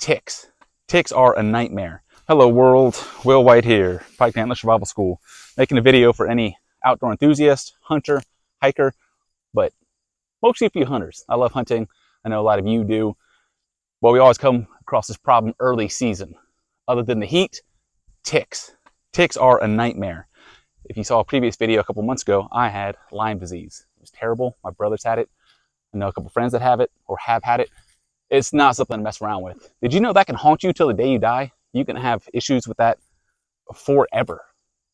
ticks. Ticks are a nightmare. Hello world, Will White here, Pike Antler Survival School, making a video for any outdoor enthusiast, hunter, hiker, but mostly for you hunters. I love hunting. I know a lot of you do. Well, we always come across this problem early season. Other than the heat, ticks. Ticks are a nightmare. If you saw a previous video a couple months ago, I had Lyme disease. It was terrible. My brothers had it. I know a couple friends that have it or have had it. It's not something to mess around with. Did you know that can haunt you till the day you die? You can have issues with that forever.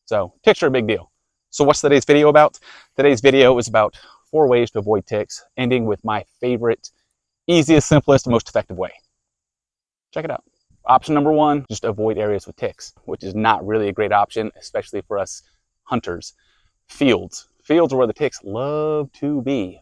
So ticks are a big deal. So what's today's video about? Today's video is about 4 ways to avoid ticks, ending with my favorite, easiest, simplest, most effective way. Check it out. Option number 1, just avoid areas with ticks, which is not really a great option, especially for us hunters. Fields. Fields are where the ticks love to be,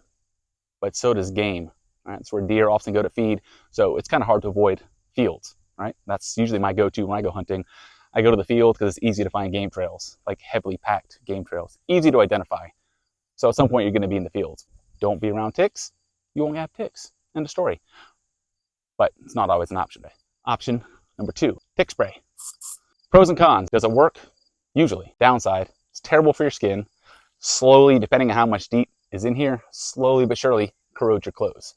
but so does game. Right? It's where deer often go to feed, so it's kind of hard to avoid fields. Right? That's usually my go-to when I go hunting. I go to the field because it's easy to find game trails, like heavily packed game trails, easy to identify. So at some point you're going to be in the fields. Don't be around ticks, you won't have ticks. End of story. But it's not always an option. Option number 2, tick spray. Pros and cons. Does it work? Usually. Downside, it's terrible for your skin. Slowly, depending on how much DEET is in here, slowly but surely corrodes your clothes.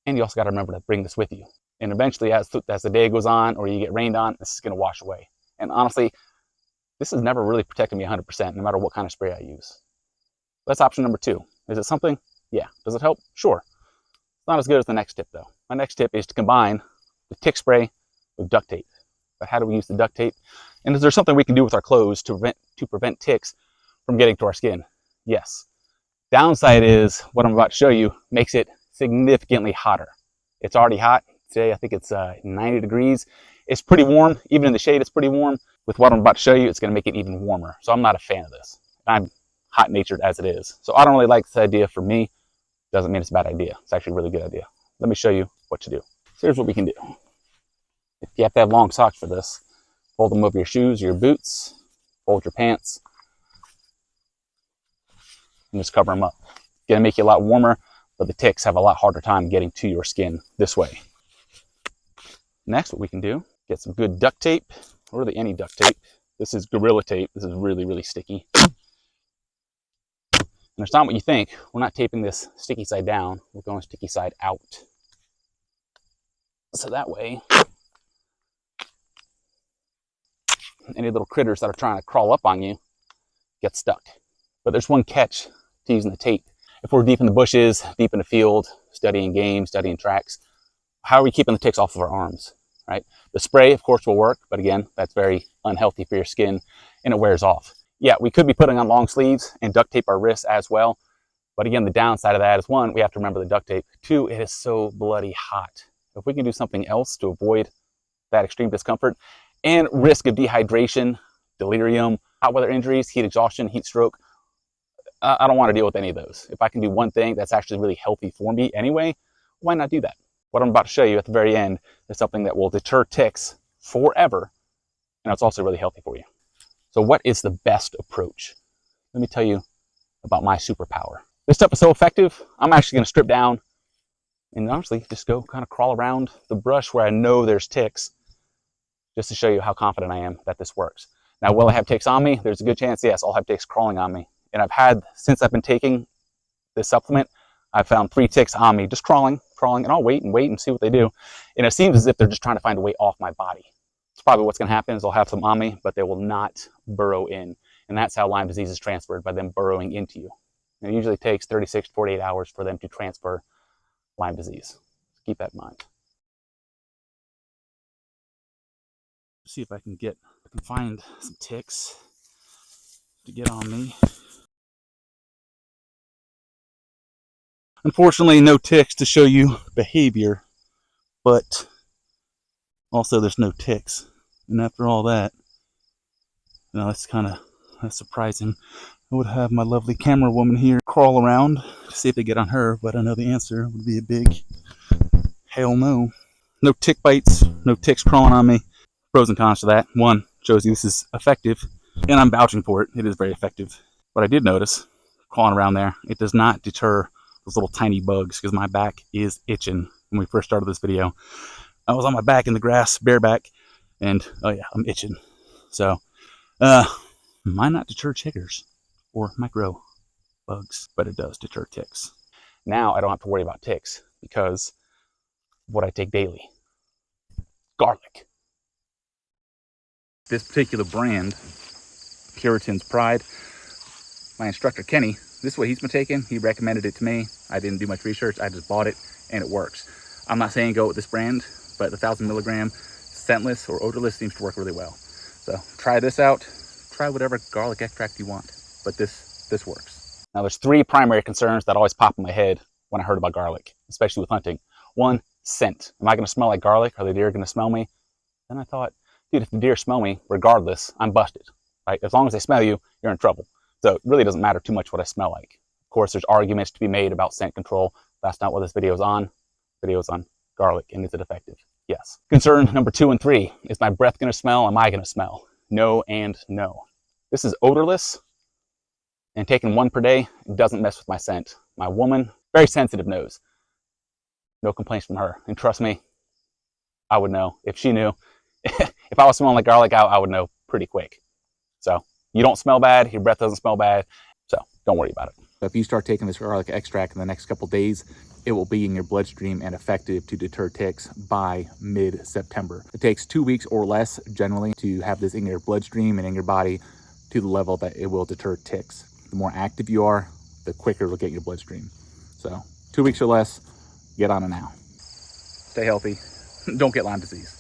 And you also got to remember to bring this with you. And eventually, as the day goes on or you get rained on, this is going to wash away. And honestly, this has never really protected me 100%, no matter what kind of spray I use. That's option number 2. Is it something? Yeah. Does it help? Sure. It's not as good as the next tip, though. My next tip is to combine the tick spray with duct tape. But how do we use the duct tape? And is there something we can do with our clothes to prevent ticks from getting to our skin? Yes. Downside is, what I'm about to show you makes it significantly hotter. It's already hot. Today, I think it's 90 degrees. It's pretty warm. Even in the shade, it's pretty warm. With what I'm about to show you, it's going to make it even warmer. So I'm not a fan of this. I'm hot-natured as it is. So I don't really like this idea for me. Doesn't mean it's a bad idea. It's actually a really good idea. Let me show you what to do. So here's what we can do. If you have to have long socks for this, fold them over your shoes, your boots, fold your pants, and just cover them up. It's going to make you a lot warmer, but the ticks have a lot harder time getting to your skin this way. Next, what we can do, get some good duct tape, or really any duct tape. This is Gorilla Tape. This is really, really sticky. And it's not what you think. We're not taping this sticky side down. We're going sticky side out. So that way, any little critters that are trying to crawl up on you get stuck. But there's one catch to using the tape. If we're deep in the bushes, deep in the field, studying games, studying tracks, how are we keeping the ticks off of our arms, right? The spray, of course, will work, but again, that's very unhealthy for your skin and it wears off. Yeah, we could be putting on long sleeves and duct tape our wrists as well. But again, the downside of that is 1, we have to remember the duct tape. 2, it is so bloody hot. If we can do something else to avoid that extreme discomfort and risk of dehydration, delirium, hot weather injuries, heat exhaustion, heat stroke, I don't want to deal with any of those. If I can do one thing that's actually really healthy for me anyway, why not do that? What I'm about to show you at the very end is something that will deter ticks forever, and it's also really healthy for you. So what is the best approach? Let me tell you about my superpower. This stuff is so effective, I'm actually going to strip down and honestly just go kind of crawl around the brush where I know there's ticks, just to show you how confident I am that this works. Now, will I have ticks on me? There's a good chance, yes, I'll have ticks crawling on me. And I've had, since I've been taking this supplement, I've found 3 ticks on me, just crawling, and I'll wait and see what they do. And it seems as if they're just trying to find a way off my body. It's probably what's going to happen is I'll have some on me, but they will not burrow in. And that's how Lyme disease is transferred, by them burrowing into you. And it usually takes 36 to 48 hours for them to transfer Lyme disease. Keep that in mind. See if I can find some ticks to get on me. Unfortunately, no ticks to show you behavior, but also there's no ticks. And after all that, that's surprising. I would have my lovely camera woman here crawl around to see if they get on her, but I know the answer would be a big hell no. No tick bites, no ticks crawling on me. Pros and cons to that. 1, shows you this is effective, and I'm vouching for it. It is very effective. But I did notice, crawling around there, it does not deter those little tiny bugs, because my back is itching when we first started this video. I was on my back in the grass, bareback, and oh yeah, I'm itching. So, might not deter chiggers or micro bugs, but it does deter ticks. Now I don't have to worry about ticks because of what I take daily. Garlic. This particular brand, Puritan's Pride, my instructor Kenny, this is what he's been taking. He recommended it to me. I didn't do much research. I just bought it and it works. I'm not saying go with this brand, but the 1,000 milligram scentless or odorless seems to work really well. So try this out. Try whatever garlic extract you want, but this works. Now there's 3 primary concerns that always pop in my head when I heard about garlic, especially with hunting. 1, scent. Am I going to smell like garlic? Are the deer going to smell me? Then I thought, dude, if the deer smell me, regardless, I'm busted. Right? As long as they smell you, you're in trouble. So it really doesn't matter too much what I smell like. Of course, there's arguments to be made about scent control. That's not what this video is on. The video is on garlic, and is it effective? Yes. Concern number 2 and 3. Is my breath going to smell? Am I going to smell? No and no. This is odorless, and taking 1 per day doesn't mess with my scent. My woman, very sensitive nose. No complaints from her. And trust me, I would know if she knew. If I was smelling like garlic, I would know pretty quick. So you don't smell bad, your breath doesn't smell bad, so don't worry about it. If you start taking this garlic extract in the next couple days, it will be in your bloodstream and effective to deter ticks by mid-September. It takes 2 weeks or less generally to have this in your bloodstream and in your body to the level that it will deter ticks. The more active you are, the quicker it'll get your bloodstream. So 2 weeks or less, get on it now. Stay healthy. Don't get Lyme disease.